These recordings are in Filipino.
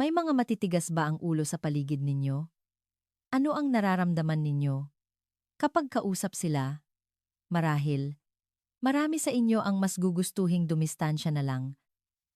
May mga matitigas ba ang ulo sa paligid ninyo? Ano ang nararamdaman ninyo? Kapag kausap sila, marahil, marami sa inyo ang mas gugustuhing dumistansya na lang,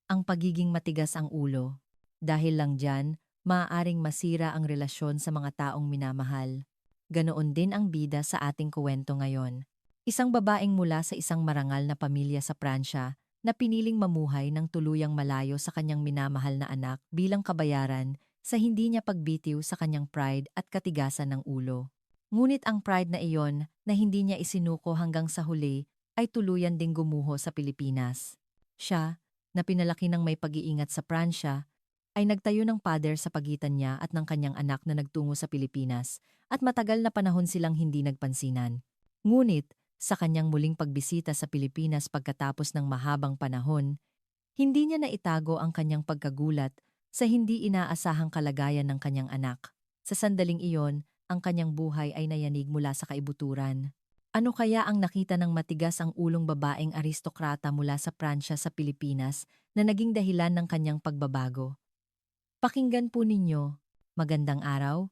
ang pagiging matigas ang ulo. Dahil lang dyan, maaaring masira ang relasyon sa mga taong minamahal. Ganoon din ang bida sa ating kuwento ngayon. Isang babaeng mula sa isang marangal na pamilya sa Pransya na piniling mamuhay ng tuluyang malayo sa kanyang minamahal na anak bilang kabayaran sa hindi niya pagbitiw sa kanyang pride at katigasan ng ulo. Ngunit ang pride na iyon na hindi niya isinuko hanggang sa huli ay tuluyan ding gumuho sa Pilipinas. Siya, na pinalaki ng may pag-iingat sa Pransya, ay nagtayo ng pader sa pagitan niya at ng kanyang anak na nagtungo sa Pilipinas at matagal na panahon silang hindi nagpansinan. Ngunit, sa kanyang muling pagbisita sa Pilipinas pagkatapos ng mahabang panahon, hindi niya naitago ang kanyang pagkagulat sa hindi inaasahang kalagayan ng kanyang anak. Sa sandaling iyon, ang kanyang buhay ay nayanig mula sa kaibuturan. Ano kaya ang nakita ng matigas ang ulong babaeng aristokrata mula sa Pransya sa Pilipinas na naging dahilan ng kanyang pagbabago? Pakinggan po ninyo. Magandang araw.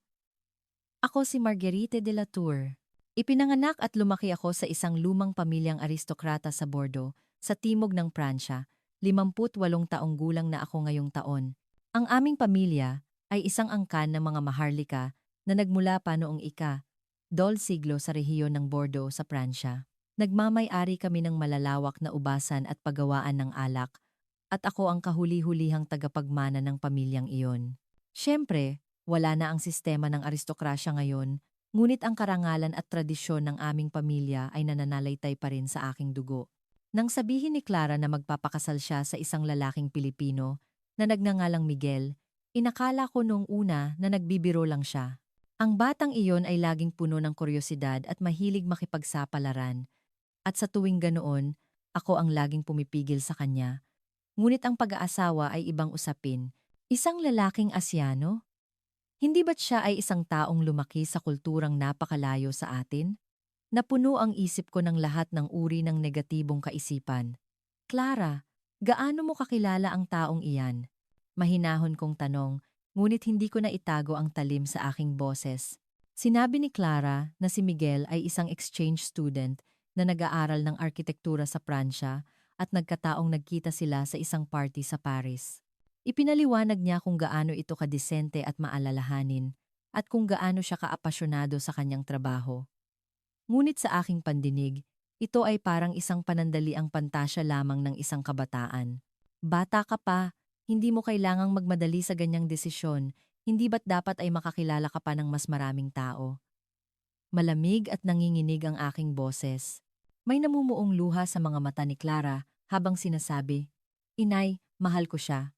Ako si Marguerite de la Tour. Ipinanganak at lumaki ako sa isang lumang pamilyang aristokrata sa Bordeaux, sa timog ng Pransya. 58 taong gulang na ako ngayong taon. Ang aming pamilya ay isang angkan ng mga maharlika na nagmula pa noong ika-12 siglo sa rehiyon ng Bordeaux sa Pransya. Nagmamay-ari kami ng malalawak na ubasan at paggawaan ng alak, at ako ang kahuli-hulihang tagapagmana ng pamilyang iyon. Siyempre, wala na ang sistema ng aristokrasya ngayon, ngunit ang karangalan at tradisyon ng aming pamilya ay nananalaytay pa rin sa aking dugo. Nang sabihin ni Clara na magpapakasal siya sa isang lalaking Pilipino na nagngangalang Miguel, inakala ko noong una na nagbibiro lang siya. Ang batang iyon ay laging puno ng kuryosidad at mahilig makipagsapalaran, at sa tuwing ganoon, ako ang laging pumipigil sa kanya. Ngunit ang pag-aasawa ay ibang usapin. Isang lalaking Asyano? Hindi ba't siya ay isang taong lumaki sa kulturang napakalayo sa atin? Napuno ang isip ko ng lahat ng uri ng negatibong kaisipan. Clara, gaano mo kakilala ang taong iyan? Mahinahon kong tanong, ngunit hindi ko na itago ang talim sa aking boses. Sinabi ni Clara na si Miguel ay isang exchange student na nag-aaral ng arkitektura sa Pransya at nagkataong nagkita sila sa isang party sa Paris. Ipinaliwanag niya kung gaano ito kadisente at maalalahanin at kung gaano siya kaapasyonado sa kanyang trabaho. Ngunit sa aking pandinig, ito ay parang isang panandaliang pantasya lamang ng isang kabataan. Bata ka pa, hindi mo kailangang magmadali sa ganyang desisyon, hindi ba't dapat ay makakilala ka pa ng mas maraming tao? Malamig at nanginginig ang aking boses. May namumuong luha sa mga mata ni Clara habang sinasabi, "Inay, mahal ko siya."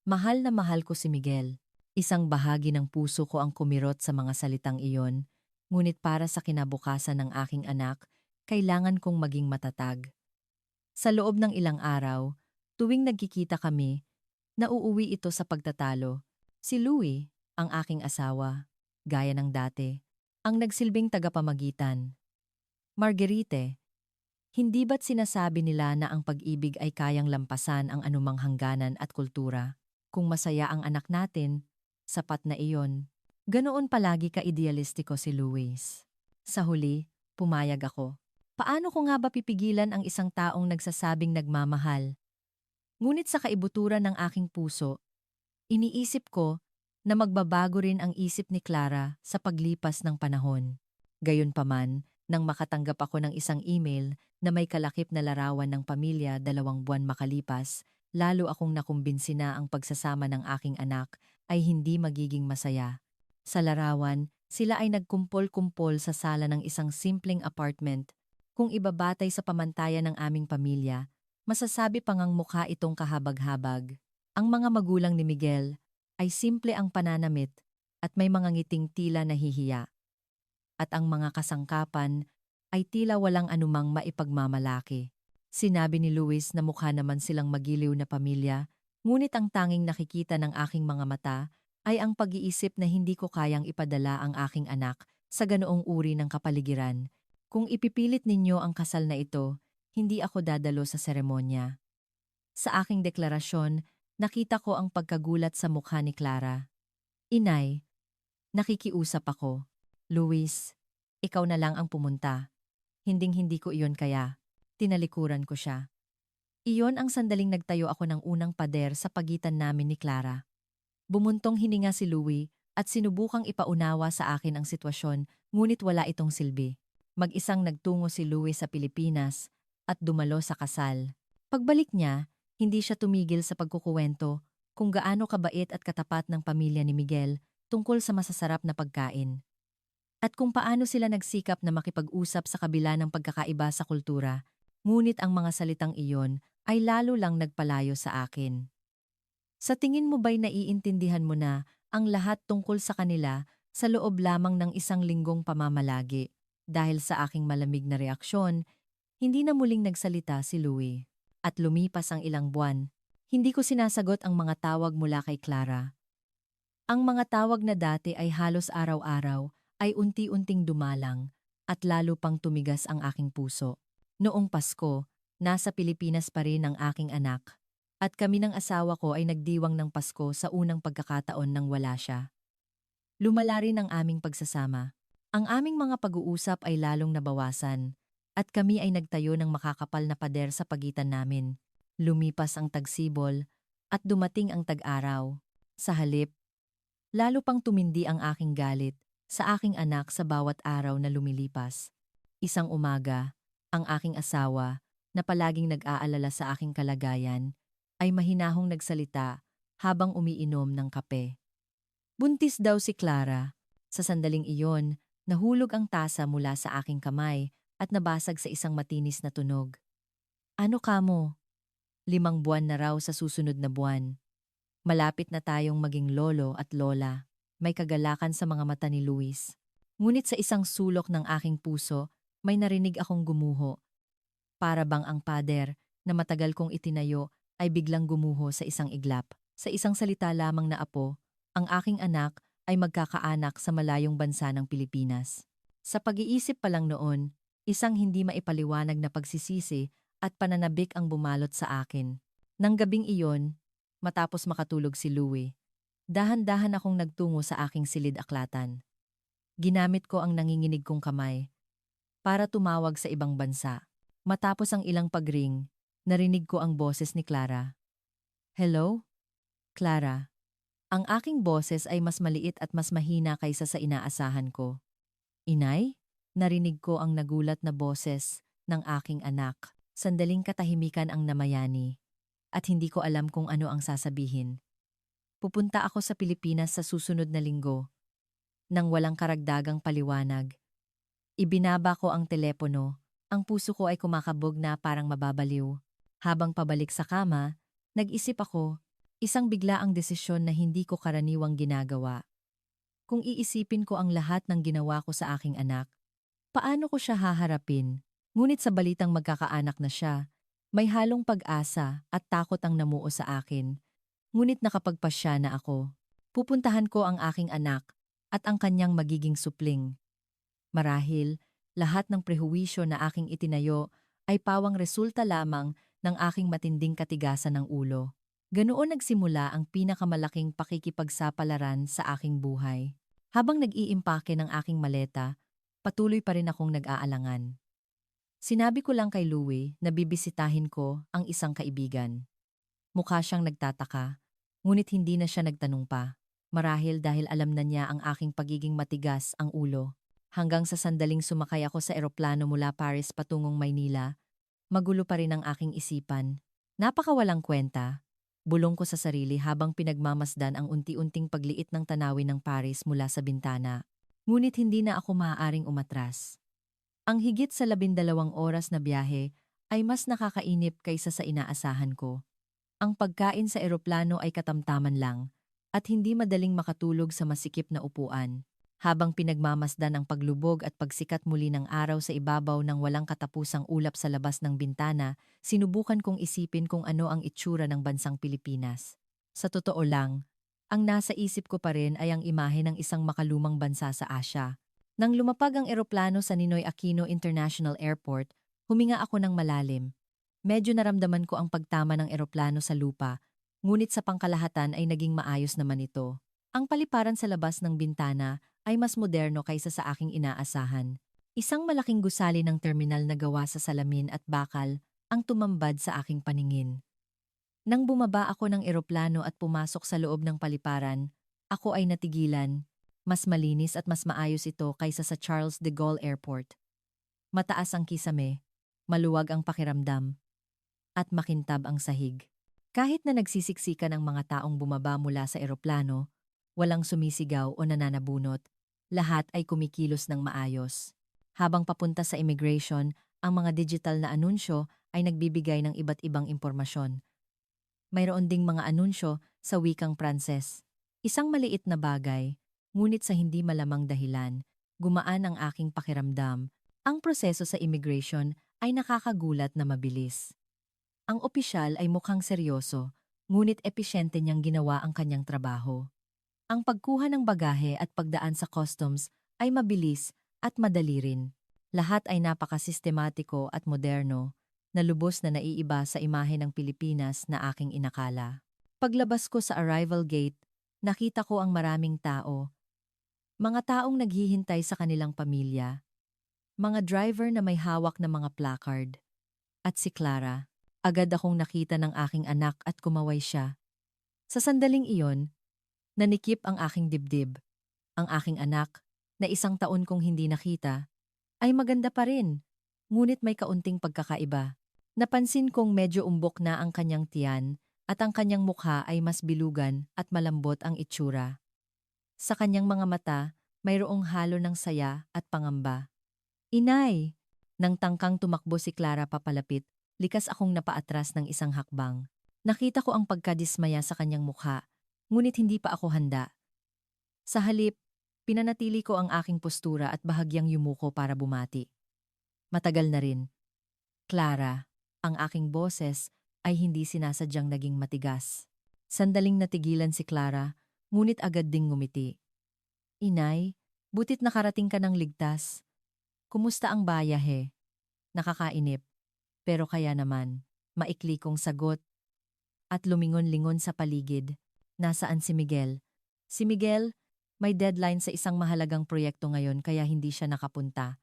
Mahal na mahal ko si Miguel. Isang bahagi ng puso ko ang kumirot sa mga salitang iyon, ngunit para sa kinabukasan ng aking anak, kailangan kong maging matatag. Sa loob ng ilang araw, tuwing nagkikita kami, nauuwi ito sa pagtatalo. Si Louie, ang aking asawa, gaya ng dati, ang nagsilbing tagapamagitan. Marguerite, hindi ba't sinasabi nila na ang pag-ibig ay kayang lampasan ang anumang hangganan at kultura? Kung masaya ang anak natin, sapat na iyon. Ganoon palagi ka-idealistiko si Luis. Sa huli, pumayag ako. Paano ko nga ba pipigilan ang isang taong nagsasabing nagmamahal? Ngunit sa kaibuturan ng aking puso, iniisip ko na magbabago rin ang isip ni Clara sa paglipas ng panahon. Gayunpaman, nang makatanggap ako ng isang email na may kalakip na larawan ng pamilya 2 buwan makalipas, lalo akong nakumbinsi na ang pagsasama ng aking anak ay hindi magiging masaya. Sa larawan, sila ay nagkumpol-kumpol sa sala ng isang simpleng apartment. Kung ibabatay sa pamantayan ng aming pamilya, masasabi pang ang mukha itong kahabag-habag. Ang mga magulang ni Miguel ay simple ang pananamit at may mga ngiting tila nahihiya. At ang mga kasangkapan ay tila walang anumang maipagmamalaki. Sinabi ni Luis na mukha naman silang magiliw na pamilya, ngunit ang tanging nakikita ng aking mga mata ay ang pag-iisip na hindi ko kayang ipadala ang aking anak sa ganoong uri ng kapaligiran. Kung ipipilit ninyo ang kasal na ito, hindi ako dadalo sa seremonya. Sa aking deklarasyon, Nakita ko ang pagkagulat sa mukha ni Clara. Inay, nakikiusap ako. Luis, ikaw na lang ang pumunta. Hinding-hindi ko iyon kaya. Tinalikuran ko siya. Iyon ang sandaling nagtayo ako ng unang pader sa pagitan namin ni Clara. Bumuntong hininga si Louie at sinubukang ipaunawa sa akin ang sitwasyon, ngunit wala itong silbi. Mag-isang nagtungo si Louie sa Pilipinas at dumalo sa kasal. Pagbalik niya, hindi siya tumigil sa pagkukuwento kung gaano kabait at katapat ng pamilya ni Miguel tungkol sa masasarap na pagkain. At kung paano sila nagsikap na makipag-usap sa kabila ng pagkakaiba sa kultura, ngunit ang mga salitang iyon ay lalo lang nagpalayo sa akin. Sa tingin mo ba'y naiintindihan mo na ang lahat tungkol sa kanila sa loob lamang ng isang linggong pamamalagi? Dahil sa aking malamig na reaksyon, hindi na muling nagsalita si Louie. At lumipas ang ilang buwan, hindi ko sinasagot ang mga tawag mula kay Clara. Ang mga tawag na dati ay halos araw-araw ay unti-unting dumalang at lalo pang tumigas ang aking puso. Noong Pasko, nasa Pilipinas pa rin ang aking anak. At kami ng asawa ko ay nagdiwang ng Pasko sa unang pagkakataon nang wala siya. Lumala rin ang aming pagsasama. Ang aming mga pag-uusap ay lalong nabawasan at kami ay nagtayo ng makakapal na pader sa pagitan namin. Lumipas ang tagsibol at dumating ang tag-araw. Sa halip, lalo pang tumindi ang aking galit sa aking anak sa bawat araw na lumilipas. Isang umaga, ang aking asawa, na palaging nag-aalala sa aking kalagayan, ay mahinahong nagsalita habang umiinom ng kape. Buntis daw si Clara. Sa sandaling iyon, nahulog ang tasa mula sa aking kamay at nabasag sa isang matinis na tunog. Ano kamo? 5 buwan na raw sa susunod na buwan. Malapit na tayong maging lolo at lola. May kagalakan sa mga mata ni Luis. Ngunit sa isang sulok ng aking puso, may narinig akong gumuho. Para bang ang pader na matagal kong itinayo ay biglang gumuho sa isang iglap. Sa isang salita lamang na apo, ang aking anak ay magkakaanak sa malayong bansa ng Pilipinas. Sa pag-iisip pa lang noon, isang hindi maipaliwanag na pagsisisi at pananabik ang bumalot sa akin. Nang gabing iyon, matapos makatulog si Louie, dahan-dahan akong nagtungo sa aking silid-aklatan. Ginamit ko ang nanginginig kong kamay para tumawag sa ibang bansa. Matapos ang ilang pagring, narinig ko ang boses ni Clara. Hello? Clara. Ang aking boses ay mas maliit at mas mahina kaysa sa inaasahan ko. Inay? Narinig ko ang nagulat na boses ng aking anak. Sandaling katahimikan ang namayani at hindi ko alam kung ano ang sasabihin. Pupunta ako sa Pilipinas sa susunod na linggo. Nang walang karagdagang paliwanag. Ibinaba ko ang telepono. Ang puso ko ay kumakabog na parang mababaliw. Habang pabalik sa kama, nag-isip ako, isang biglaang desisyon na hindi ko karaniwang ginagawa. Kung iisipin ko ang lahat ng ginawa ko sa aking anak, paano ko siya haharapin? Ngunit sa balitang magkakaanak na siya, may halong pag-asa at takot ang namuo sa akin. Ngunit nakapagpasya na ako. Pupuntahan ko ang aking anak at ang kanyang magiging supling. Marahil, lahat ng prehuwisyo na aking itinayo ay pawang resulta lamang ng aking matinding katigasan ng ulo. Ganoon nagsimula ang pinakamalaking pakikipagsapalaran sa aking buhay. Habang nag-iimpake ng aking maleta, patuloy pa rin akong nag-aalangan. Sinabi ko lang kay Louie na bibisitahin ko ang isang kaibigan. Mukha siyang nagtataka, ngunit hindi na siya nagtanong pa. Marahil dahil alam na niya ang aking pagiging matigas ang ulo. Hanggang sa sandaling sumakay ako sa eroplano mula Paris patungong Maynila, magulo pa rin ang aking isipan. Napakawalang kwenta. Bulong ko sa sarili habang pinagmamasdan ang unti-unting pagliit ng tanawin ng Paris mula sa bintana. Ngunit hindi na ako maaaring umatras. Ang higit sa 12 oras na biyahe ay mas nakakainip kaysa sa inaasahan ko. Ang pagkain sa eroplano ay katamtaman lang at hindi madaling makatulog sa masikip na upuan. Habang pinagmamasdan ang paglubog at pagsikat muli ng araw sa ibabaw ng walang katapusang ulap sa labas ng bintana, sinubukan kong isipin kung ano ang itsura ng bansang Pilipinas. Sa totoo lang, ang nasa isip ko pa rin ay ang imahe ng isang makalumang bansa sa Asya. Nang lumapag ang eroplano sa Ninoy Aquino International Airport, huminga ako ng malalim. Medyo naramdaman ko ang pagtama ng eroplano sa lupa, ngunit sa pangkalahatan ay naging maayos naman ito. Ang paliparan sa labas ng bintana ay mas moderno kaysa sa aking inaasahan. Isang malaking gusali ng terminal na gawa sa salamin at bakal ang tumambad sa aking paningin. Nang bumaba ako ng eroplano at pumasok sa loob ng paliparan, ako ay natigilan. Mas malinis at mas maayos ito kaysa sa Charles de Gaulle Airport. Mataas ang kisame, maluwag ang pakiramdam, at makintab ang sahig. Kahit na nagsisiksikan ang mga taong bumaba mula sa eroplano, walang sumisigaw o nananabunot, lahat ay kumikilos ng maayos. Habang papunta sa immigration, ang mga digital na anunsyo ay nagbibigay ng iba't ibang impormasyon. Mayroon ding mga anunsyo sa wikang Pranses. Isang maliit na bagay, ngunit sa hindi malamang dahilan, gumaan ang aking pakiramdam. Ang proseso sa immigration ay nakakagulat na mabilis. Ang opisyal ay mukhang seryoso, ngunit episyente niyang ginawa ang kanyang trabaho. Ang pagkuha ng bagahe at pagdaan sa customs ay mabilis at madali rin. Lahat ay napakasistematiko at moderno, na lubos na naiiba sa imahe ng Pilipinas na aking inakala. Paglabas ko sa arrival gate, nakita ko ang maraming tao. Mga taong naghihintay sa kanilang pamilya. Mga driver na may hawak na mga placard. At si Clara, agad akong nakita ng aking anak at kumaway siya. Sa sandaling iyon, nanikip ang aking dibdib. Ang aking anak, na 1 taon kong hindi nakita, ay maganda pa rin, ngunit may kaunting pagkakaiba. Napansin kong medyo umbok na ang kanyang tiyan at ang kanyang mukha ay mas bilugan at malambot ang itsura. Sa kanyang mga mata, mayroong halo ng saya at pangamba. Inay! Nang tangkang tumakbo si Clara papalapit, likas akong napaatras ng isang hakbang. Nakita ko ang pagkadismaya sa kanyang mukha, ngunit hindi pa ako handa. Sa halip, pinanatili ko ang aking postura at bahagyang yumuko para bumati. Matagal na rin. Clara, ang aking boses ay hindi sinasadyang naging matigas. Sandaling natigilan si Clara, ngunit agad ding ngumiti. Inay, butit nakarating ka ng ligtas. Kumusta ang bayahe? Nakakainip. Pero kaya naman, maikli kong sagot. At lumingon-lingon sa paligid. Nasaan si Miguel? Si Miguel, may deadline sa isang mahalagang proyekto ngayon kaya hindi siya nakapunta.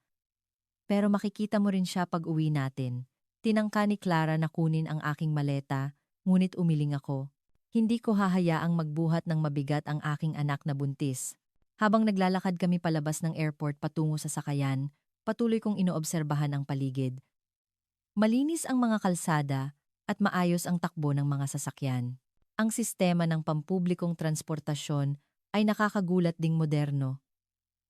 Pero makikita mo rin siya pag uwi natin. Tinangka ni Clara na kunin ang aking maleta, ngunit umiling ako. Hindi ko hahayaang magbuhat ng mabigat ang aking anak na buntis. Habang naglalakad kami palabas ng airport patungo sa sakayan, patuloy kong inoobserbahan ang paligid. Malinis ang mga kalsada at maayos ang takbo ng mga sasakyan. Ang sistema ng pampublikong transportasyon ay nakakagulat ding moderno.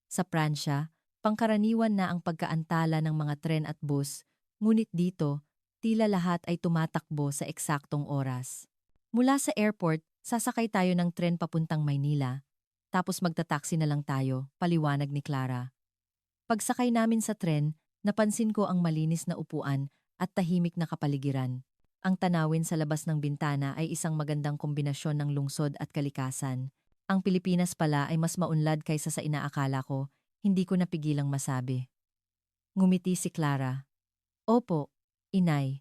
Sa Pransya, pangkaraniwan na ang pagkaantala ng mga tren at bus, ngunit dito, tila lahat ay tumatakbo sa eksaktong oras. Mula sa airport, sasakay tayo ng tren papuntang Maynila, tapos magtataksi na lang tayo, paliwanag ni Clara. Pagsakay namin sa tren, napansin ko ang malinis na upuan at tahimik na kapaligiran. Ang tanawin sa labas ng bintana ay isang magandang kombinasyon ng lungsod at kalikasan. Ang Pilipinas pala ay mas maunlad kaysa sa inaakala ko, hindi ko napigilang masabi. Ngumiti si Clara. Opo, inay.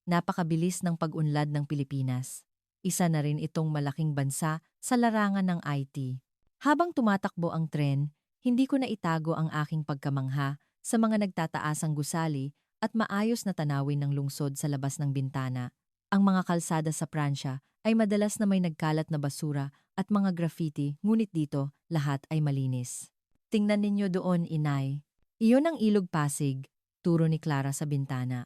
Napakabilis ng pag-unlad ng Pilipinas. Isa na rin itong malaking bansa sa larangan ng IT. Habang tumatakbo ang tren, hindi ko na itago ang aking pagkamangha sa mga nagtataasang gusali at maayos na tanawin ng lungsod sa labas ng bintana. Ang mga kalsada sa Pransya ay madalas na may nagkalat na basura at mga graffiti, ngunit dito, lahat ay malinis. Tingnan ninyo doon, inay. Iyon ang Ilog Pasig, turo ni Clara sa bintana.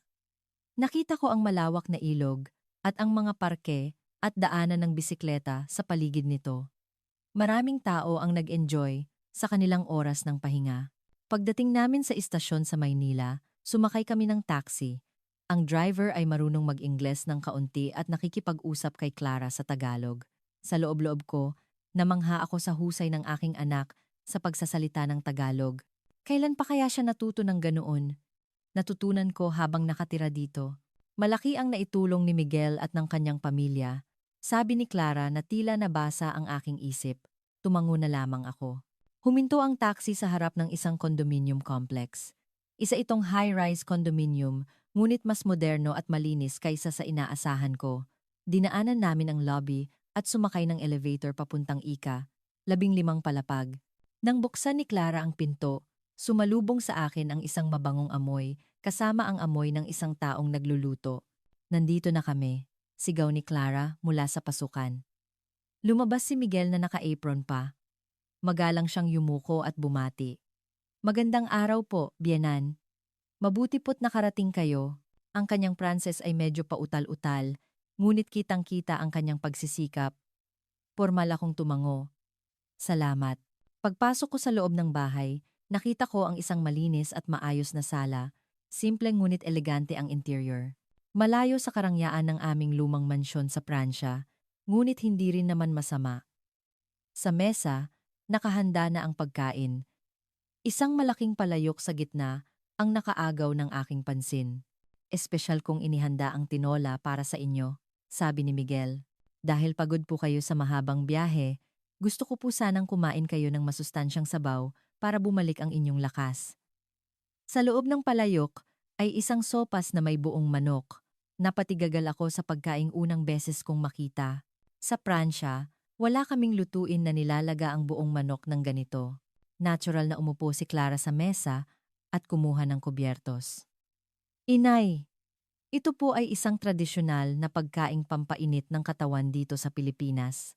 Nakita ko ang malawak na ilog at ang mga parke at daanan ng bisikleta sa paligid nito. Maraming tao ang nag-enjoy sa kanilang oras ng pahinga. Pagdating namin sa istasyon sa Maynila, sumakay kami ng taxi. Ang driver ay marunong mag-Ingles ng kaunti at nakikipag-usap kay Clara sa Tagalog. Sa loob-loob ko, namangha ako sa husay ng aking anak sa pagsasalita ng Tagalog. Kailan pa kaya siya natuto ng ganoon? Natutunan ko habang nakatira dito. Malaki ang naitulong ni Miguel at ng kanyang pamilya. Sabi ni Clara na tila nabasa ang aking isip. Tumango na lamang ako. Huminto ang taxi sa harap ng isang condominium complex. Isa itong high-rise condominium, ngunit mas moderno at malinis kaysa sa inaasahan ko. Dinaanan namin ang lobby at sumakay ng elevator papuntang Ika, 15 palapag. Nang buksan ni Clara ang pinto, sumalubong sa akin ang isang mabangong amoy kasama ang amoy ng isang taong nagluluto. Nandito na kami, sigaw ni Clara mula sa pasukan. Lumabas si Miguel na naka-apron pa. Magalang siyang yumuko at bumati. Magandang araw po, Biyenan. Mabuti po't nakarating kayo. Ang kanyang Pranses ay medyo pautal-utal, ngunit kitang-kita ang kanyang pagsisikap. Pormal akong tumango. Salamat. Pagpasok ko sa loob ng bahay, nakita ko ang isang malinis at maayos na sala. Simpleng ngunit elegante ang interior. Malayo sa karangyaan ng aming lumang mansyon sa Pransya, ngunit hindi rin naman masama. Sa mesa, nakahanda na ang pagkain. Isang malaking palayok sa gitna ang nakaagaw ng aking pansin. Espesyal kong inihanda ang tinola para sa inyo, sabi ni Miguel. Dahil pagod po kayo sa mahabang biyahe, gusto ko po sanang kumain kayo ng masustansyang sabaw para bumalik ang inyong lakas. Sa loob ng palayok ay isang sopas na may buong manok. Napatigagal ako sa pagkaing unang beses kong makita. Sa Pransya, wala kaming lutuin na nilalaga ang buong manok ng ganito. Natural na umupo si Clara sa mesa at kumuha ng kubyertos. Inay, ito po ay isang tradisyonal na pagkaing pampainit ng katawan dito sa Pilipinas.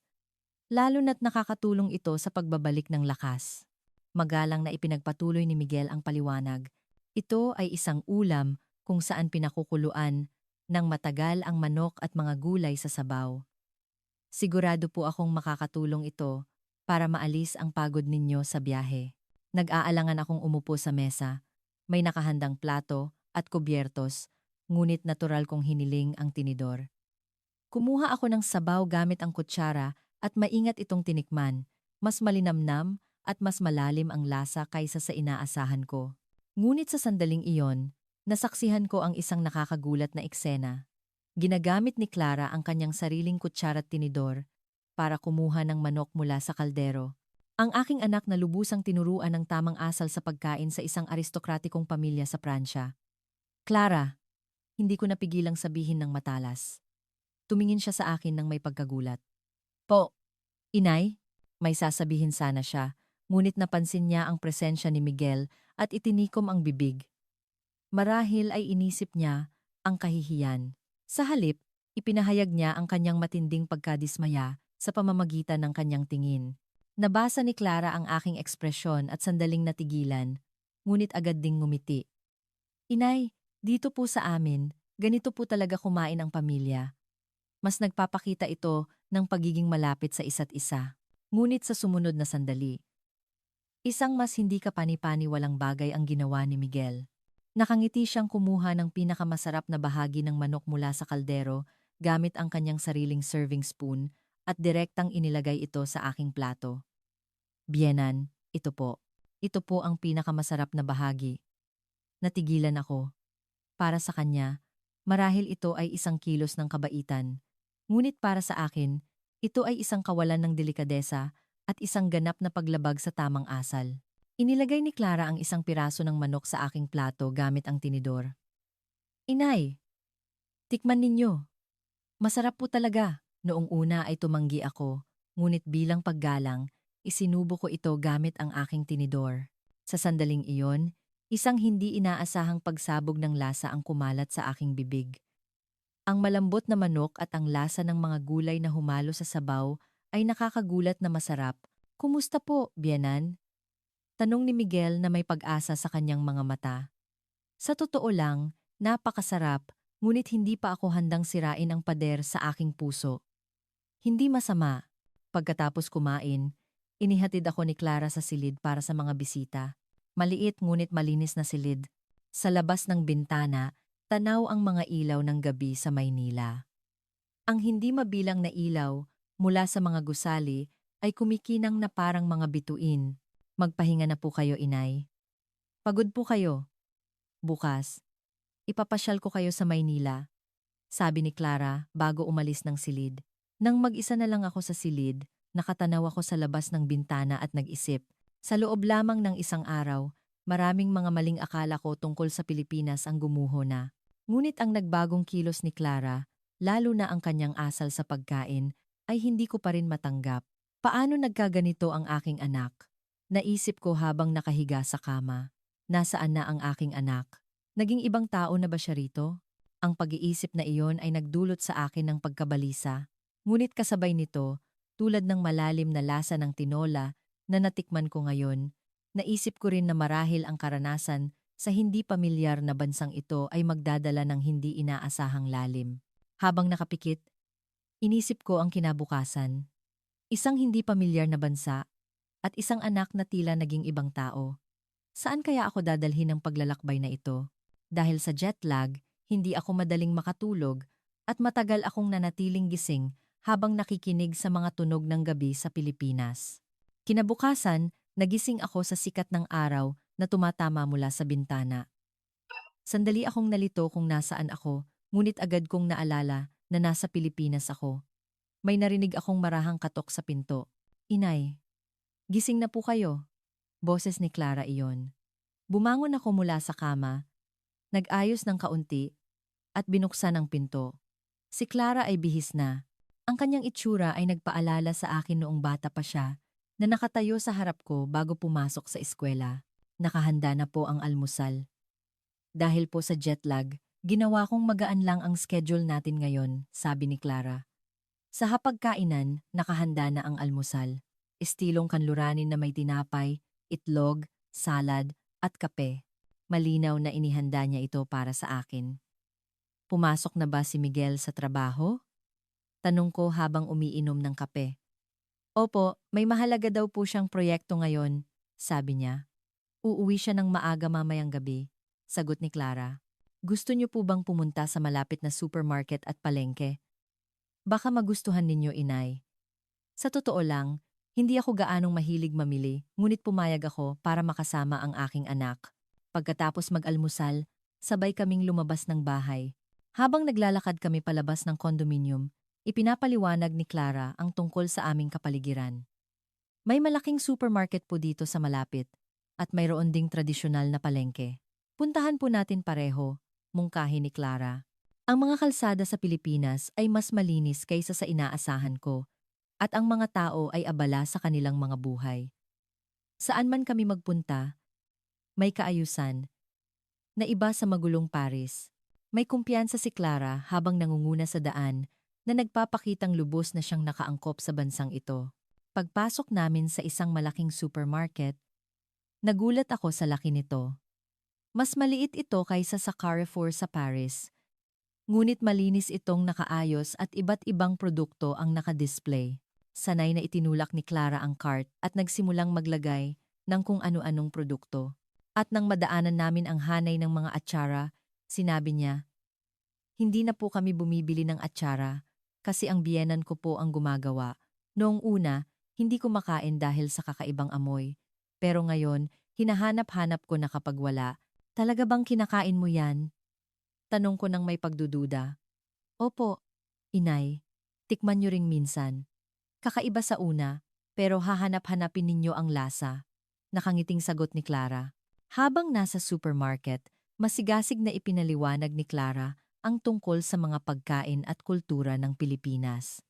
Lalo na't nakakatulong ito sa pagbabalik ng lakas. Magalang na ipinagpatuloy ni Miguel ang paliwanag. Ito ay isang ulam kung saan pinakukuluan ng matagal ang manok at mga gulay sa sabaw. Sigurado po akong makakatulong ito para maalis ang pagod ninyo sa biyahe. Nag-aalangan akong umupo sa mesa. May nakahandang plato at kubyertos, ngunit natural kong hiniling ang tinidor. Kumuha ako ng sabaw gamit ang kutsara at maingat itong tinikman. Mas malinamnam at mas malalim ang lasa kaysa sa inaasahan ko. Ngunit sa sandaling iyon, nasaksihan ko ang isang nakakagulat na eksena. Ginagamit ni Clara ang kanyang sariling kutsara at tinidor para kumuha ng manok mula sa kaldero. Ang aking anak na lubusang tinuruan ng tamang asal sa pagkain sa isang aristokratikong pamilya sa Pransya. Clara, hindi ko napigilang sabihin ng matalas. Tumingin siya sa akin ng may pagkagulat. Po, inay, may sasabihin sana siya, ngunit napansin niya ang presensya ni Miguel at itinikom ang bibig. Marahil ay inisip niya ang kahihiyan. Sa halip, ipinahayag niya ang kanyang matinding pagkadismaya sa pamamagitan ng kanyang tingin. Nabasa ni Clara ang aking ekspresyon at sandaling natigilan, ngunit agad ding ngumiti. Inay, dito po sa amin, ganito po talaga kumain ang pamilya. Mas nagpapakita ito ng pagiging malapit sa isa't isa. Ngunit sa sumunod na sandali, isang mas hindi kapani-paniwalang bagay ang ginawa ni Miguel. Nakangiti siyang kumuha ng pinakamasarap na bahagi ng manok mula sa kaldero gamit ang kanyang sariling serving spoon at direktang inilagay ito sa aking plato. Biyenan, ito po. Ito po ang pinakamasarap na bahagi. Natigilan ako. Para sa kanya, marahil ito ay isang kilos ng kabaitan. Ngunit para sa akin, ito ay isang kawalan ng delikadesa at isang ganap na paglabag sa tamang asal. Inilagay ni Clara ang isang piraso ng manok sa aking plato gamit ang tinidor. Inay, tikman ninyo. Masarap po talaga. Noong una ay tumanggi ako, ngunit bilang paggalang, isinubo ko ito gamit ang aking tinidor. Sa sandaling iyon, isang hindi inaasahang pagsabog ng lasa ang kumalat sa aking bibig. Ang malambot na manok at ang lasa ng mga gulay na humalo sa sabaw ay nakakagulat na masarap. Kumusta po, Biyenan? Tanong ni Miguel na may pag-asa sa kanyang mga mata. Sa totoo lang, napakasarap, ngunit hindi pa ako handang sirain ang pader sa aking puso. Hindi masama. Pagkatapos kumain, inihatid ako ni Clara sa silid para sa mga bisita. Maliit ngunit malinis na silid. Sa labas ng bintana, tanaw ang mga ilaw ng gabi sa Maynila. Ang hindi mabilang na ilaw mula sa mga gusali ay kumikinang na parang mga bituin. Magpahinga na po kayo, inay. Pagod po kayo. Bukas, ipapasyal ko kayo sa Maynila, sabi ni Clara bago umalis ng silid. Nang mag-isa na lang ako sa silid, nakatanaw ako sa labas ng bintana at nag-isip. Sa loob lamang ng isang araw, maraming mga maling akala ko tungkol sa Pilipinas ang gumuho na. Ngunit ang nagbagong kilos ni Clara, lalo na ang kanyang asal sa pagkain, ay hindi ko pa rin matanggap. Paano nagkaganito ang aking anak? Naisip ko habang nakahiga sa kama. Nasaan na ang aking anak? Naging ibang tao na ba siya rito? Ang pag-iisip na iyon ay nagdulot sa akin ng pagkabalisa. Ngunit kasabay nito, tulad ng malalim na lasa ng tinola na natikman ko ngayon, naisip ko rin na marahil ang karanasan sa hindi pamilyar na bansang ito ay magdadala ng hindi inaasahang lalim. Habang nakapikit, inisip ko ang kinabukasan. Isang hindi pamilyar na bansa at isang anak na tila naging ibang tao. Saan kaya ako dadalhin ng paglalakbay na ito? Dahil sa jet lag, hindi ako madaling makatulog at matagal akong nanatiling gising habang nakikinig sa mga tunog ng gabi sa Pilipinas. Kinabukasan, nagising ako sa sikat ng araw na tumatama mula sa bintana. Sandali akong nalito kung nasaan ako, ngunit agad kong naalala na nasa Pilipinas ako. May narinig akong marahang katok sa pinto. Inay, gising na po kayo. Boses ni Clara iyon. Bumangon ako mula sa kama, nag-ayos ng kaunti, at binuksan ang pinto. Si Clara ay bihis na. Ang kanyang itsura ay nagpaalala sa akin noong bata pa siya, na nakatayo sa harap ko bago pumasok sa eskwela. Nakahanda na po ang almusal. Dahil po sa jet lag, ginawa kong magaan lang ang schedule natin ngayon, sabi ni Clara. Sa hapagkainan, nakahanda na ang almusal. Estilong kanluranin na may tinapay, itlog, salad, at kape. Malinaw na inihanda niya ito para sa akin. Pumasok na ba si Miguel sa trabaho? Tanong ko habang umiinom ng kape. Opo, may mahalaga daw po siyang proyekto ngayon, sabi niya. Uuwi siya ng maaga mamayang gabi, sagot ni Clara. Gusto niyo po bang pumunta sa malapit na supermarket at palengke? Baka magustuhan ninyo, inay. Sa totoo lang, hindi ako gaanong mahilig mamili, ngunit pumayag ako para makasama ang aking anak. Pagkatapos mag-almusal, sabay kaming lumabas ng bahay. Habang naglalakad kami palabas ng kondominium, ipinapaliwanag ni Clara ang tungkol sa aming kapaligiran. May malaking supermarket po dito sa malapit, at mayroon ding tradisyonal na palengke. Puntahan po natin pareho, mungkahi ni Clara. Ang mga kalsada sa Pilipinas ay mas malinis kaysa sa inaasahan ko, at ang mga tao ay abala sa kanilang mga buhay. Saan man kami magpunta, may kaayusan, na iba sa magulong Paris. May kumpiyansa si Clara habang nangunguna sa daan na nagpapakitang lubos na siyang nakaangkop sa bansang ito. Pagpasok namin sa isang malaking supermarket, nagulat ako sa laki nito. Mas maliit ito kaysa sa Carrefour sa Paris. Ngunit malinis itong nakaayos at iba't ibang produkto ang nakadisplay. Sanay na itinulak ni Clara ang cart at nagsimulang maglagay ng kung ano-anong produkto. At nang madaanan namin ang hanay ng mga atsara, sinabi niya, hindi na po kami bumibili ng atsara kasi ang biyenan ko po ang gumagawa. Noong una, hindi ko makain dahil sa kakaibang amoy. Pero ngayon, hinahanap-hanap ko na kapag wala. Talaga bang kinakain mo yan? Tanong ko ng may pagdududa. Opo, inay. Tikman niyo ring minsan. Kakaiba sa una, pero hahanap-hanapin ninyo ang lasa. Nakangiting sagot ni Clara. Habang nasa supermarket, masigasig na ipinaliwanag ni Clara ang tungkol sa mga pagkain at kultura ng Pilipinas.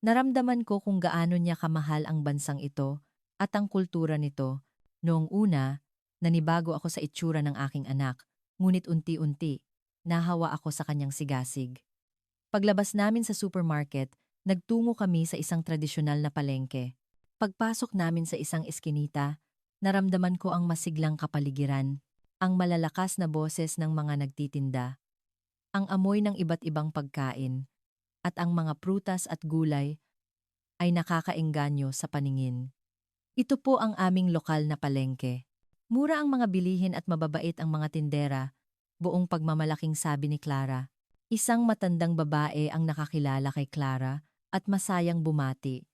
Naramdaman ko kung gaano niya kamahal ang bansang ito at ang kultura nito. Noong una, nanibago ako sa itsura ng aking anak, ngunit unti-unti, nahawa ako sa kanyang sigasig. Paglabas namin sa supermarket, nagtungo kami sa isang tradisyonal na palengke. Pagpasok namin sa isang eskinita, naramdaman ko ang masiglang kapaligiran, ang malalakas na boses ng mga nagtitinda, ang amoy ng iba't ibang pagkain, at ang mga prutas at gulay ay nakakaengganyo sa paningin. Ito po ang aming lokal na palengke. Mura ang mga bilihin at mababait ang mga tindera, buong pagmamalaking sabi ni Clara. Isang matandang babae ang nakakilala kay Clara at masayang bumati.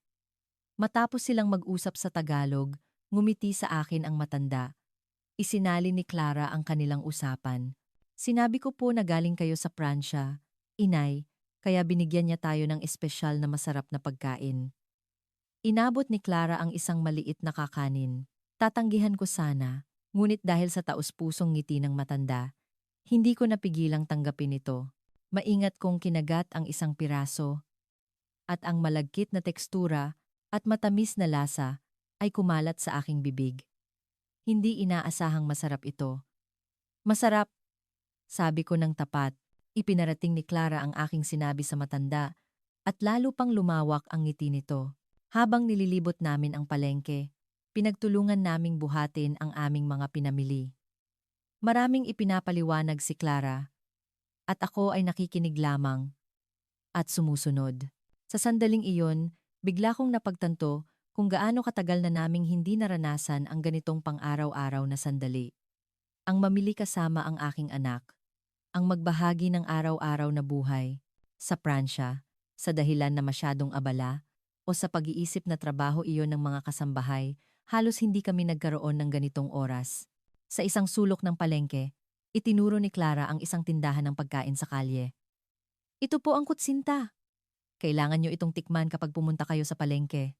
Matapos silang mag-usap sa Tagalog, ngumiti sa akin ang matanda. Isinali ni Clara ang kanilang usapan. Sinabi ko po na galing kayo sa Pransya, inay, kaya binigyan niya tayo ng espesyal na masarap na pagkain. Inabot ni Clara ang isang maliit na kakanin. Tatanggihan ko sana, ngunit dahil sa taos-pusong ngiti ng matanda, hindi ko napigilang tanggapin ito. Maingat kong kinagat ang isang piraso at ang malagkit na tekstura at matamis na lasa ay kumalat sa aking bibig. Hindi inaasahang masarap ito. Masarap, sabi ko ng tapat. Ipinarating ni Clara ang aking sinabi sa matanda at lalo pang lumawak ang ngiti nito. Habang nililibot namin ang palengke, pinagtulungan naming buhatin ang aming mga pinamili. Maraming ipinapaliwanag si Clara at ako ay nakikinig lamang at sumusunod. Sa sandaling iyon, bigla kong napagtanto kung gaano katagal na naming hindi naranasan ang ganitong pang-araw-araw na sandali. Ang mamili kasama ang aking anak, ang magbahagi ng araw-araw na buhay, sa Pransya, sa dahilan na masyadong abala, o sa pag-iisip na trabaho iyon ng mga kasambahay, halos hindi kami nagkaroon ng ganitong oras. Sa isang sulok ng palengke, itinuro ni Clara ang isang tindahan ng pagkain sa kalye. Ito po ang kutsinta. Kailangan nyo itong tikman kapag pumunta kayo sa palengke.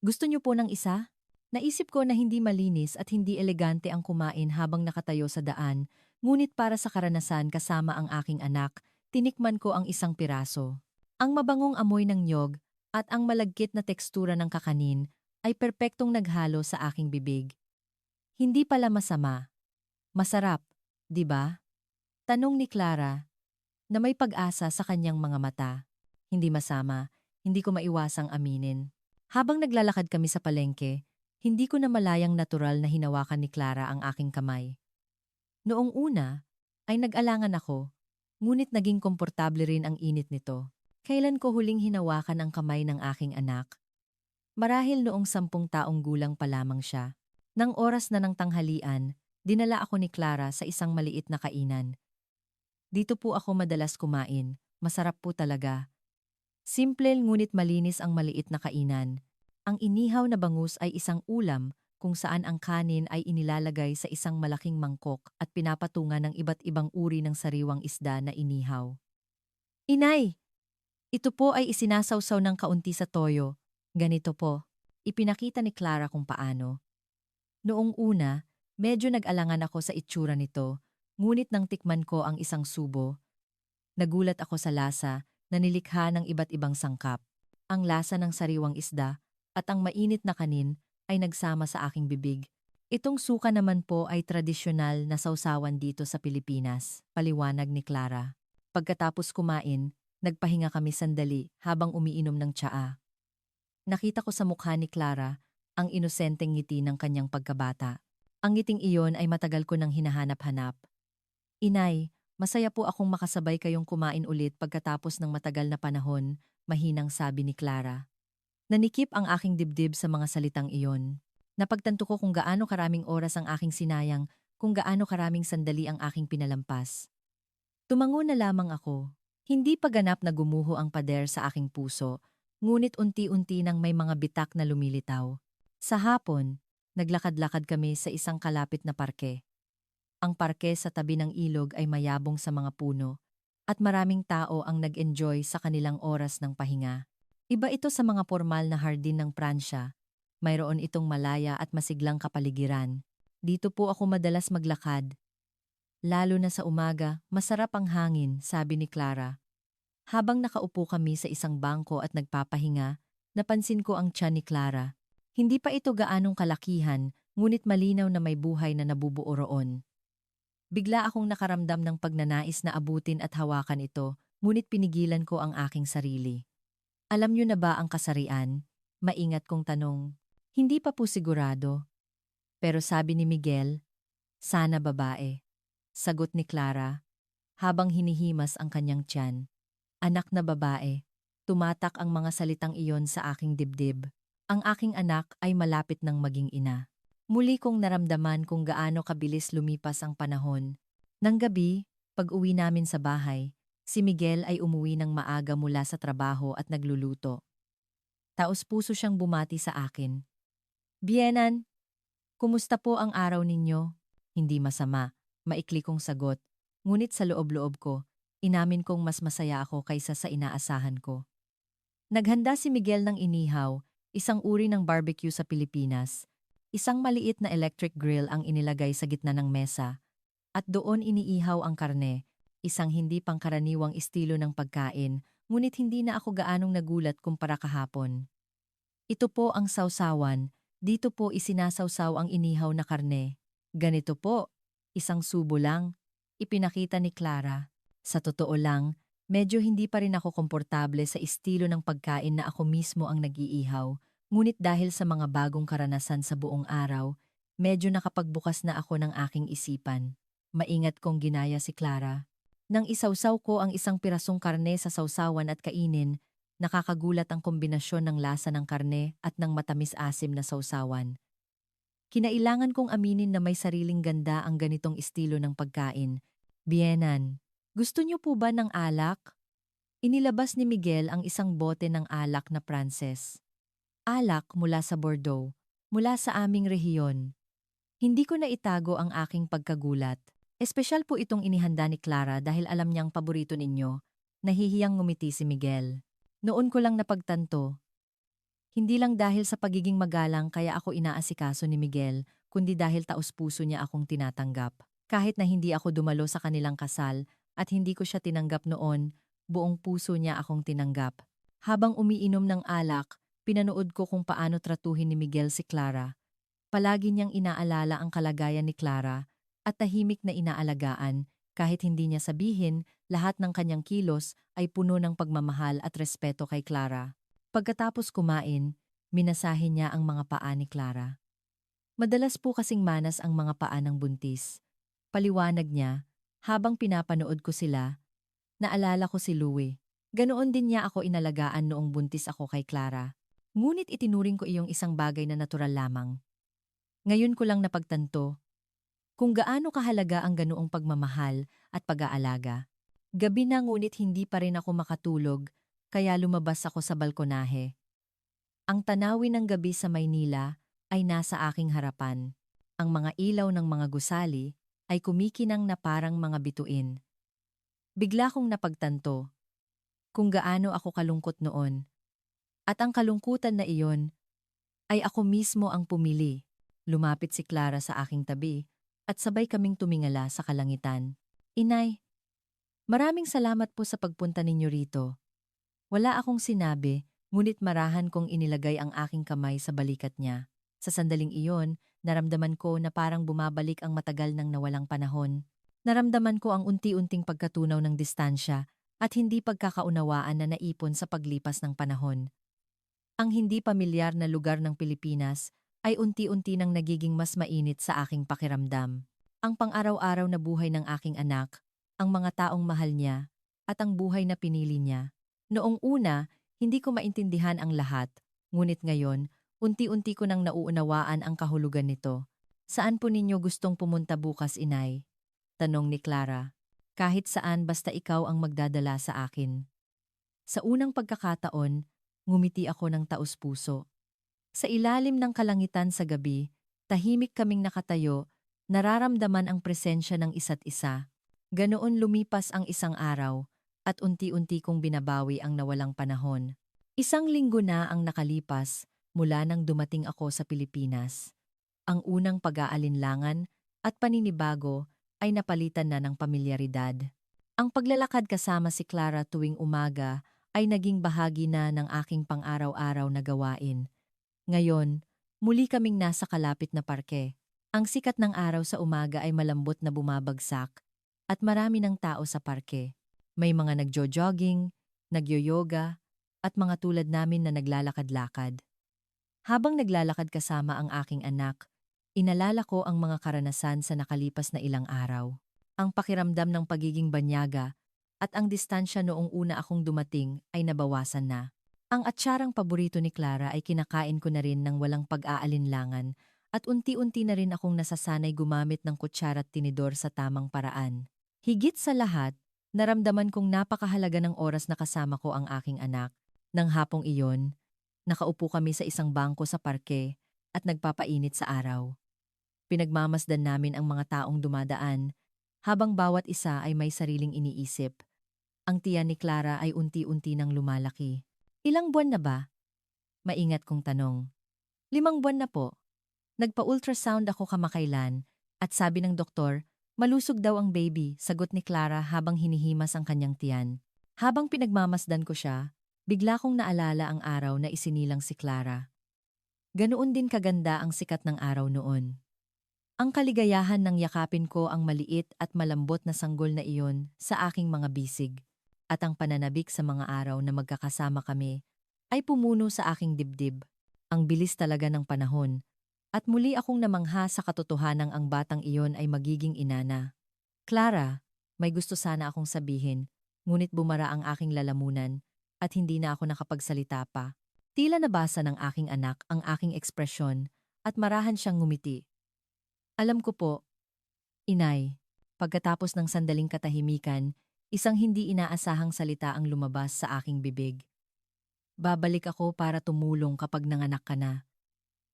Gusto nyo po ng isa? Naisip ko na hindi malinis at hindi elegante ang kumain habang nakatayo sa daan, ngunit para sa karanasan kasama ang aking anak, tinikman ko ang isang piraso. Ang mabangong amoy ng niyog at ang malagkit na tekstura ng kakanin ay perpektong naghalo sa aking bibig. Hindi pala masama. Masarap, di ba? Tanong ni Clara, na may pag-asa sa kanyang mga mata. Hindi masama, hindi ko maiwasang aminin. Habang naglalakad kami sa palengke, hindi ko na malayang natural na hinawakan ni Clara ang aking kamay. Noong una, ay nag-alangan ako, ngunit naging komportable rin ang init nito. Kailan ko huling hinawakan ang kamay ng aking anak? Marahil noong 10 taong gulang pa lamang siya. Nang oras na ng tanghalian, dinala ako ni Clara sa isang maliit na kainan. Dito po ako madalas kumain, masarap po talaga. Simple ngunit malinis ang maliit na kainan. Ang inihaw na bangus ay isang ulam kung saan ang kanin ay inilalagay sa isang malaking mangkok at pinapatungan ng iba't ibang uri ng sariwang isda na inihaw. Inay! Ito po ay isinasawsaw ng kaunti sa toyo. Ganito po. Ipinakita ni Clara kung paano. Noong una, medyo nag-alangan ako sa itsura nito, ngunit nang tikman ko ang isang subo, nagulat ako sa lasa na nilikha ng iba't ibang sangkap. Ang lasa ng sariwang isda at ang mainit na kanin ay nagsama sa aking bibig. Itong suka naman po ay tradisyonal na sausawan dito sa Pilipinas, paliwanag ni Clara. Pagkatapos kumain, nagpahinga kami sandali habang umiinom ng tsaa. Nakita ko sa mukha ni Clara ang inosenteng ngiti ng kanyang pagkabata. Ang ngiting iyon ay matagal ko nang hinahanap-hanap. Inay, masaya po akong makasabay kayong kumain ulit pagkatapos ng matagal na panahon, mahinang sabi ni Clara. Nanikip ang aking dibdib sa mga salitang iyon. Napagtanto ko kung gaano karaming oras ang aking sinayang, kung gaano karaming sandali ang aking pinalampas. Tumango na lamang ako. Hindi pa ganap na gumuho ang pader sa aking puso, ngunit unti-unti nang may mga bitak na lumilitaw. Sa hapon, naglakad-lakad kami sa isang kalapit na parke. Ang parke sa tabi ng ilog ay mayabong sa mga puno, at maraming tao ang nag-enjoy sa kanilang oras ng pahinga. Iba ito sa mga formal na hardin ng Pransya. Mayroon itong malaya at masiglang kapaligiran. Dito po ako madalas maglakad. Lalo na sa umaga, masarap ang hangin, sabi ni Clara. Habang nakaupo kami sa isang bangko at nagpapahinga, napansin ko ang tiyan ni Clara. Hindi pa ito gaanong kalakihan, ngunit malinaw na may buhay na nabubuo roon. Bigla akong nakaramdam ng pagnanais na abutin at hawakan ito, ngunit pinigilan ko ang aking sarili. Alam niyo na ba ang kasarian? Maingat kong tanong. Hindi pa po sigurado. Pero sabi ni Miguel, sana babae. Sagot ni Clara, habang hinihimas ang kanyang tiyan. Anak na babae. Tumatak ang mga salitang iyon sa aking dibdib. Ang aking anak ay malapit ng maging ina. Muli kong naramdaman kung gaano kabilis lumipas ang panahon. Nang gabi, pag-uwi namin sa bahay, si Miguel ay umuwi ng maaga mula sa trabaho at nagluluto. Taos-puso siyang bumati sa akin. Bienan, kumusta po ang araw ninyo? Hindi masama, maikli kong sagot. Ngunit sa loob-loob ko, inamin kong mas masaya ako kaysa sa inaasahan ko. Naghanda si Miguel ng inihaw, isang uri ng barbecue sa Pilipinas. Isang maliit na electric grill ang inilagay sa gitna ng mesa, at doon iniihaw ang karne, isang hindi pangkaraniwang estilo ng pagkain, ngunit hindi na ako gaanong nagulat kumpara kahapon. Ito po ang sausawan, dito po isinasawsaw ang inihaw na karne. Ganito po, isang subo lang, ipinakita ni Clara. Sa totoo lang, medyo hindi pa rin ako komportable sa estilo ng pagkain na ako mismo ang nag-iihaw, ngunit dahil sa mga bagong karanasan sa buong araw, medyo nakapagbukas na ako ng aking isipan. Maingat kong ginaya si Clara. Nang isawsaw ko ang isang pirasong karne sa sawsawan at kainin, nakakagulat ang kombinasyon ng lasa ng karne at ng matamis-asim na sawsawan. Kinailangan kong aminin na may sariling ganda ang ganitong estilo ng pagkain. Bienan, gusto niyo po ba ng alak? Inilabas ni Miguel ang isang bote ng alak na Pranses. Alak mula sa Bordeaux, mula sa aming rehiyon. Hindi ko na itago ang aking pagkagulat. Espesyal po itong inihanda ni Clara dahil alam niyang paborito ninyo. Nahihiyang ngumiti si Miguel. Noon ko lang napagtanto. Hindi lang dahil sa pagiging magalang kaya ako inaasikaso ni Miguel, kundi dahil taos-puso niya akong tinatanggap. Kahit na hindi ako dumalo sa kanilang kasal at hindi ko siya tinanggap noon, buong puso niya akong tinanggap. Habang umiinom ng alak, pinanood ko kung paano tratuhin ni Miguel si Clara. Palagi niyang inaalala ang kalagayan ni Clara at tahimik na inaalagaan kahit hindi niya sabihin, lahat ng kanyang kilos ay puno ng pagmamahal at respeto kay Clara. Pagkatapos kumain, minasahe niya ang mga paa ni Clara. Madalas po kasing manas ang mga paa ng buntis. Paliwanag niya, habang pinapanood ko sila, naalala ko si Louie. Ganoon din niya ako inalagaan noong buntis ako kay Clara. Ngunit itinuring ko iyong isang bagay na natural lamang. Ngayon ko lang napagtanto kung gaano kahalaga ang ganoong pagmamahal at pag-aalaga. Gabi na ngunit hindi pa rin ako makatulog, kaya lumabas ako sa balkonahe. Ang tanawin ng gabi sa Maynila ay nasa aking harapan. Ang mga ilaw ng mga gusali ay kumikinang na parang mga bituin. Bigla kong napagtanto kung gaano ako kalungkot noon. At ang kalungkutan na iyon ay ako mismo ang pumili. Lumapit si Clara sa aking tabi at sabay kaming tumingala sa kalangitan. Inay, maraming salamat po sa pagpunta ninyo rito. Wala akong sinabi, ngunit marahan kong inilagay ang aking kamay sa balikat niya. Sa sandaling iyon, naramdaman ko na parang bumabalik ang matagal nang nawalang panahon. Naramdaman ko ang unti-unting pagkatunaw ng distansya at hindi pagkakaunawaan na naipon sa paglipas ng panahon. Ang hindi pamilyar na lugar ng Pilipinas ay unti-unti nang nagiging mas mainit sa aking pakiramdam. Ang pang-araw-araw na buhay ng aking anak, ang mga taong mahal niya, at ang buhay na pinili niya. Noong una, hindi ko maintindihan ang lahat, ngunit ngayon, unti-unti ko nang nauunawaan ang kahulugan nito. Saan po ninyo gustong pumunta bukas, Inay? Tanong ni Clara. Kahit saan basta ikaw ang magdadala sa akin. Sa unang pagkakataon, ngumiti ako ng taos-puso. Sa ilalim ng kalangitan sa gabi, tahimik kaming nakatayo, nararamdaman ang presensya ng isa't isa. Ganoon lumipas ang isang araw, at unti-unti kong binabawi ang nawalang panahon. Isang linggo na ang nakalipas mula nang dumating ako sa Pilipinas. Ang unang pag-aalinlangan at paninibago ay napalitan na ng pamilyaridad. Ang paglalakad kasama si Clara tuwing umaga ay naging bahagi na ng aking pang-araw-araw na gawain. Ngayon, muli kaming nasa kalapit na parke. Ang sikat ng araw sa umaga ay malambot na bumabagsak at marami ng tao sa parke. May mga nagjo-jogging, nagyo-yoga, at mga tulad namin na naglalakad-lakad. Habang naglalakad kasama ang aking anak, inalala ko ang mga karanasan sa nakalipas na ilang araw. Ang pakiramdam ng pagiging banyaga at ang distansya noong una akong dumating ay nabawasan na. Ang atsyarang paborito ni Clara ay kinakain ko na rin ng walang pag-aalinlangan at unti-unti na rin akong nasasanay gumamit ng kutsara at tinidor sa tamang paraan. Higit sa lahat, naramdaman kong napakahalaga ng oras na kasama ko ang aking anak. Nang hapong iyon, nakaupo kami sa isang bangko sa parke at nagpapainit sa araw. Pinagmamasdan namin ang mga taong dumadaan, habang bawat isa ay may sariling iniisip. Ang tiyan ni Clara ay unti-unti nang lumalaki. Ilang buwan na ba? Maingat kong tanong. 5 buwan na po. Nagpa-ultrasound ako kamakailan at sabi ng doktor, Malusog daw ang baby, sagot ni Clara habang hinihimas ang kanyang tiyan. Habang pinagmamasdan ko siya, bigla kong naalala ang araw na isinilang si Clara. Ganoon din kaganda ang sikat ng araw noon. Ang kaligayahan ng yakapin ko ang maliit at malambot na sanggol na iyon sa aking mga bisig, at ang pananabik sa mga araw na magkakasama kami ay pumuno sa aking dibdib. Ang bilis talaga ng panahon, at muli akong namangha sa katotohanang ang batang iyon ay magiging ina na. Clara, may gusto sana akong sabihin, ngunit bumara ang aking lalamunan at hindi na ako nakapagsalita pa. Tila nabasa ng aking anak ang aking ekspresyon at marahan siyang ngumiti. Alam ko po, inay. Pagkatapos ng sandaling katahimikan, isang hindi inaasahang salita ang lumabas sa aking bibig. Babalik ako para tumulong kapag nanganak ka na.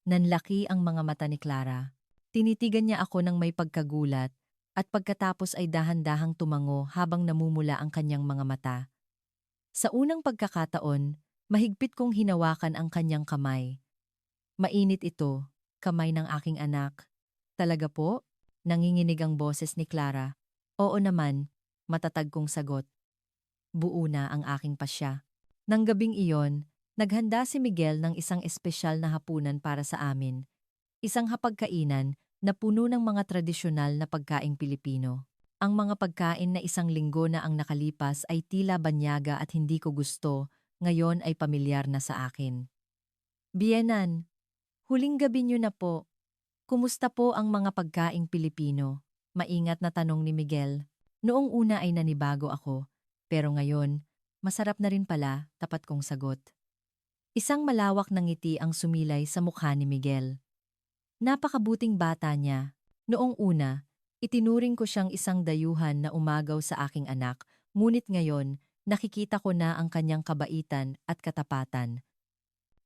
Nanlaki ang mga mata ni Clara. Tinitigan niya ako ng may pagkagulat at pagkatapos ay dahan-dahang tumango habang namumula ang kanyang mga mata. Sa unang pagkakataon, mahigpit kong hinawakan ang kanyang kamay. Mainit ito, kamay ng aking anak. Talaga po? Nanginginig ang boses ni Clara. Oo naman, matatag kong sagot. Buo na ang aking pasya. Nang gabing iyon, naghanda si Miguel ng isang espesyal na hapunan para sa amin. Isang hapagkainan na puno ng mga tradisyonal na pagkaing Pilipino. Ang mga pagkain na isang linggo na ang nakalipas ay tila banyaga at hindi ko gusto, ngayon ay pamilyar na sa akin. Bienan, huling gabi niyo na po. Kumusta po ang mga pagkaing Pilipino? Maingat na tanong ni Miguel. Noong una ay nanibago ako, pero ngayon, masarap na rin pala, tapat kong sagot. Isang malawak na ngiti ang sumilay sa mukha ni Miguel. Napakabuting bata niya. Noong una, itinuring ko siyang isang dayuhan na umagaw sa aking anak, ngunit ngayon, nakikita ko na ang kanyang kabaitan at katapatan.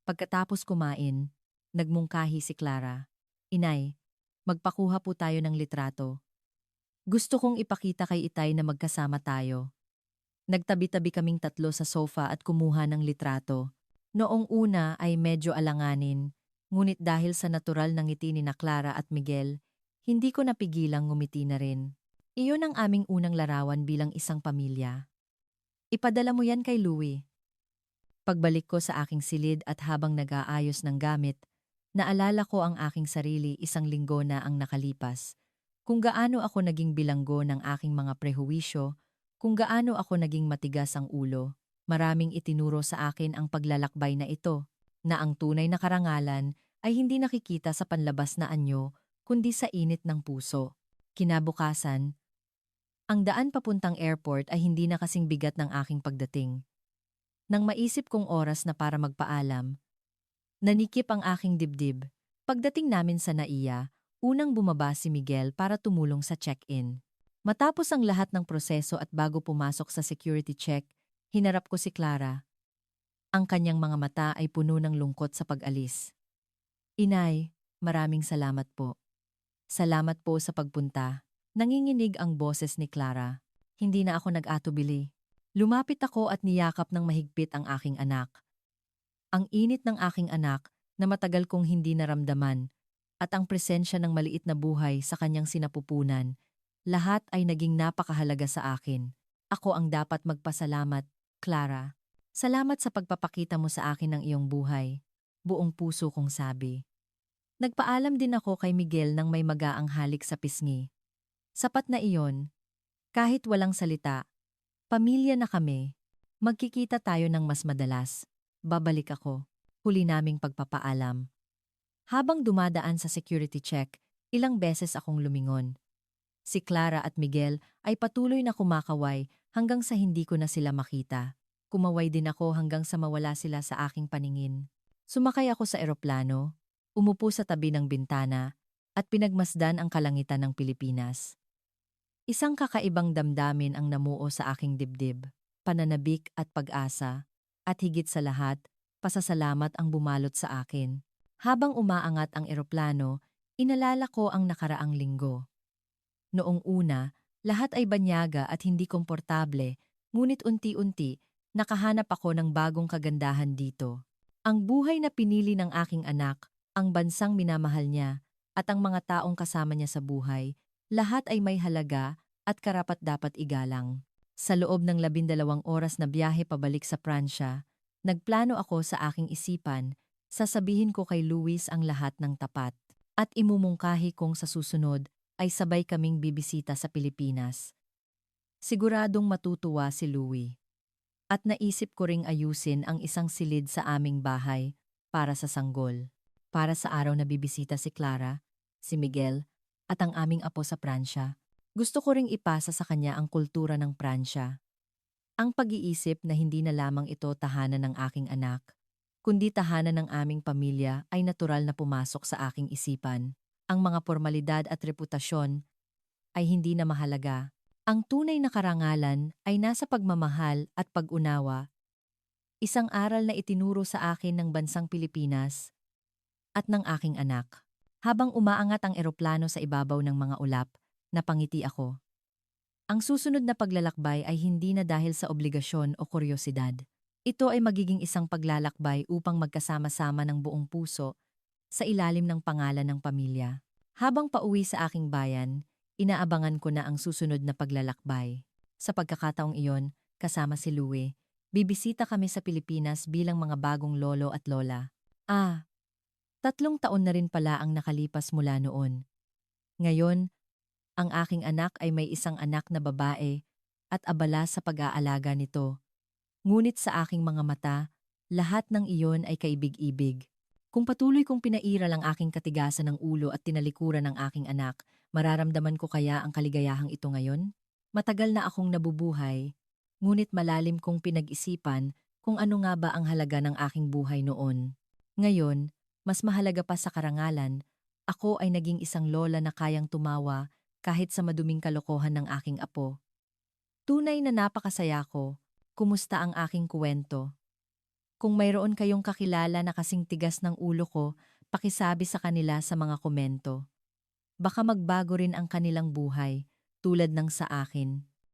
Pagkatapos kumain, nagmungkahi si Clara. Inay, magpakuha po tayo ng litrato. Gusto kong ipakita kay Itay na magkasama tayo. Nagtabi-tabi kaming tatlo sa sofa at kumuha ng litrato. Noong una ay medyo alanganin, ngunit dahil sa natural na ngiti ni na Clara at Miguel, hindi ko napigilang ngumiti na rin. Iyon ang aming unang larawan bilang isang pamilya. Ipadala mo yan kay Louie. Pagbalik ko sa aking silid at habang nag-aayos ng gamit, naalala ko ang aking sarili isang linggo na ang nakalipas. Kung gaano ako naging bilanggo ng aking mga prehuwisyo, kung gaano ako naging matigas ang ulo, maraming itinuro sa akin ang paglalakbay na ito, na ang tunay na karangalan ay hindi nakikita sa panlabas na anyo, kundi sa init ng puso. Kinabukasan, ang daan papuntang airport ay hindi na kasing bigat ng aking pagdating. Nang maisip kong oras na para magpaalam, nanikip ang aking dibdib. Pagdating namin sa NAIA, unang bumaba si Miguel para tumulong sa check-in. Matapos ang lahat ng proseso at bago pumasok sa security check, hinarap ko si Clara. Ang kanyang mga mata ay puno ng lungkot sa pag-alis. Inay, maraming salamat po. Salamat po sa pagpunta. Nanginginig ang boses ni Clara. Hindi na ako nag-atubili. Lumapit ako at niyakap ng mahigpit ang aking anak. Ang init ng aking anak na matagal kong hindi naramdaman at ang presensya ng maliit na buhay sa kanyang sinapupunan, lahat ay naging napakahalaga sa akin. Ako ang dapat magpasalamat, Clara. Salamat sa pagpapakita mo sa akin ng iyong buhay. Buong puso kong sabi. Nagpaalam din ako kay Miguel ng may magaang halik sa pisngi. Sapat na iyon. Kahit walang salita, pamilya na kami. Magkikita tayo ng mas madalas. Babalik ako. Huli naming pagpapaalam. Habang dumadaan sa security check, ilang beses akong lumingon. Si Clara at Miguel ay patuloy na kumakaway hanggang sa hindi ko na sila makita. Kumaway din ako hanggang sa mawala sila sa aking paningin. Sumakay ako sa eroplano, umupo sa tabi ng bintana, at pinagmasdan ang kalangitan ng Pilipinas. Isang kakaibang damdamin ang namuo sa aking dibdib, pananabik at pag-asa, at higit sa lahat, pasasalamat ang bumalot sa akin. Habang umaangat ang eroplano, inalala ko ang nakaraang linggo. Noong una, lahat ay banyaga at hindi komportable, ngunit unti-unti, nakahanap ako ng bagong kagandahan dito. Ang buhay na pinili ng aking anak, ang bansang minamahal niya, at ang mga taong kasama niya sa buhay, Lahat ay may halaga at karapat-dapat igalang. Sa loob ng 12 oras na biyahe pabalik sa Pransya, nagplano ako sa aking isipan, sasabihin ko kay Luis ang lahat ng tapat. At imumungkahi kong sa susunod ay sabay kaming bibisita sa Pilipinas. Siguradong matutuwa si Louie. At naisip ko ring ayusin ang isang silid sa aming bahay para sa sanggol. Para sa araw na bibisita si Clara, si Miguel, at ang aming apo sa Pransya. Gusto ko ring ipasa sa kanya ang kultura ng Pransya. Ang pag-iisip na hindi na lamang ito tahanan ng aking anak, kundi tahanan ng aming pamilya ay natural na pumasok sa aking isipan. Ang mga formalidad at reputasyon ay hindi na mahalaga. Ang tunay na karangalan ay nasa pagmamahal at pag-unawa. Isang aral na itinuro sa akin ng bansang Pilipinas at ng aking anak. Habang umaangat ang eroplano sa ibabaw ng mga ulap, napangiti ako. Ang susunod na paglalakbay ay hindi na dahil sa obligasyon o kuryosidad. Ito ay magiging isang paglalakbay upang magkasama-sama ng buong puso sa ilalim ng pangalan ng pamilya. Habang pauwi sa aking bayan, inaabangan ko na ang susunod na paglalakbay. Sa pagkakataong iyon, kasama si Louie, bibisita kami sa Pilipinas bilang mga bagong lolo at lola. 3 taon na rin pala ang nakalipas mula noon. Ngayon, ang aking anak ay may isang anak na babae at abala sa pag-aalaga nito. Ngunit sa aking mga mata, lahat ng iyon ay kaibig-ibig. Kung patuloy kong pinairal ang aking katigasan ng ulo at tinalikuran ng aking anak, mararamdaman ko kaya ang kaligayahang ito ngayon? Matagal na akong nabubuhay, ngunit malalim kong pinag-isipan kung ano nga ba ang halaga ng aking buhay noon. Ngayon, mas mahalaga pa sa karangalan, ako ay naging isang lola na kayang tumawa kahit sa maduming kalokohan ng aking apo. Tunay na napakasaya ko. Kumusta ang aking kwento? Kung mayroon kayong kakilala na kasing tigas ng ulo ko, pakisabi sa kanila sa mga komento. Baka magbago rin ang kanilang buhay, tulad ng sa akin.